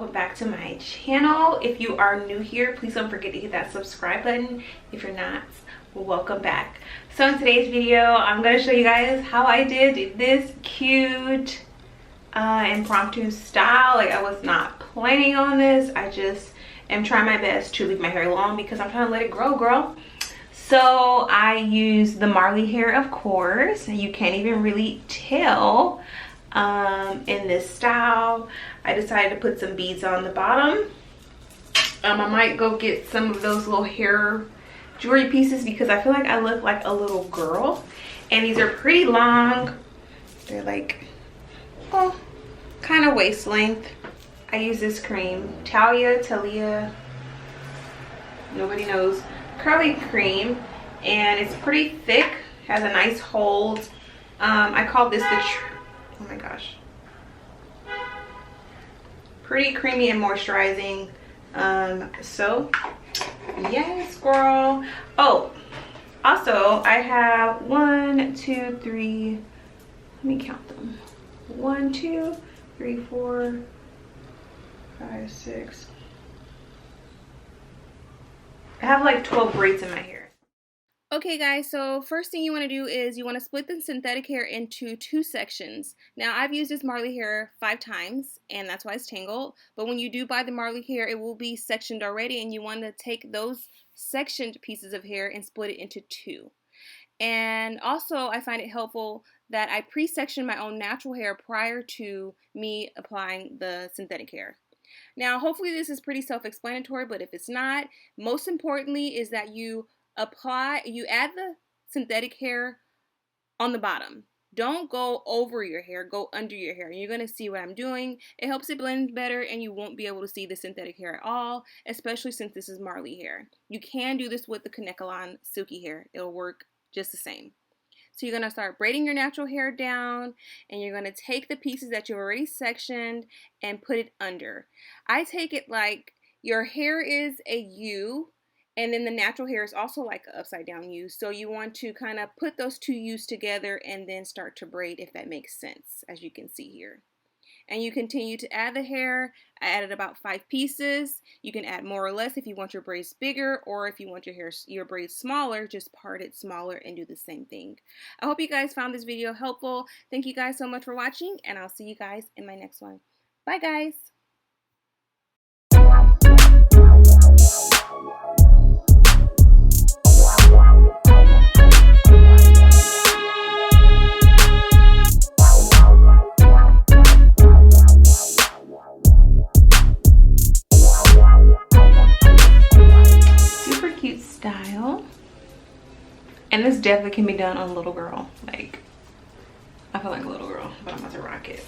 welcome back to my channel. If you are new here, please don't forget to hit that subscribe button. If you're not, welcome back. So in today's video, I'm going to show you guys how I did this cute impromptu style. Like, I was not planning on this. I just am trying my best to leave my hair long because I'm trying to let it grow, girl. So I use the Marley hair, of course. You can't even really tell in this style. I decided to put some beads on the bottom. I might go get some of those little hair jewelry pieces because I feel like I look like a little girl. And these are pretty long. They're like, oh, kind of waist length. I use this cream, Talia, nobody knows, curly cream, and it's pretty thick, has a nice hold. I call this the, oh my gosh, pretty creamy and moisturizing. So yes, girl. Oh, also I have 1, 2, 3, let me count them, 1, 2, 3, 4, 5, 6. I have like 12 braids in my hair. Okay guys, so first thing you want to do is you want to split the synthetic hair into 2 sections. Now I've used this Marley hair 5 times and that's why it's tangled. But when you do buy the Marley hair, it will be sectioned already, and you want to take those sectioned pieces of hair and split it into 2. And also I find it helpful that I pre-section my own natural hair prior to me applying the synthetic hair. Now hopefully this is pretty self-explanatory, but if it's not, most importantly is that you add the synthetic hair on the bottom. Don't go over your hair, go under your hair. You're going to see what I'm doing. It helps it blend better, and you won't be able to see the synthetic hair at all, especially since this is Marley hair. You can do this with the Kanekalon silky hair. It'll work just the same. So you're going to start braiding your natural hair down, and you're going to take the pieces that you already sectioned and put it under. I take it like your hair is a U, and then the natural hair is also like an upside down U. So you want to kind of put those 2 U's together and then start to braid, if that makes sense, as you can see here. And you continue to add the hair. I added about 5 pieces. You can add more or less if you want your braids bigger, or if you want your braids smaller, just part it smaller and do the same thing. I hope you guys found this video helpful. Thank you guys so much for watching, and I'll see you guys in my next one. Bye guys. Style, and this definitely can be done on a little girl. Like, I feel like a little girl, but I'm about to rock it.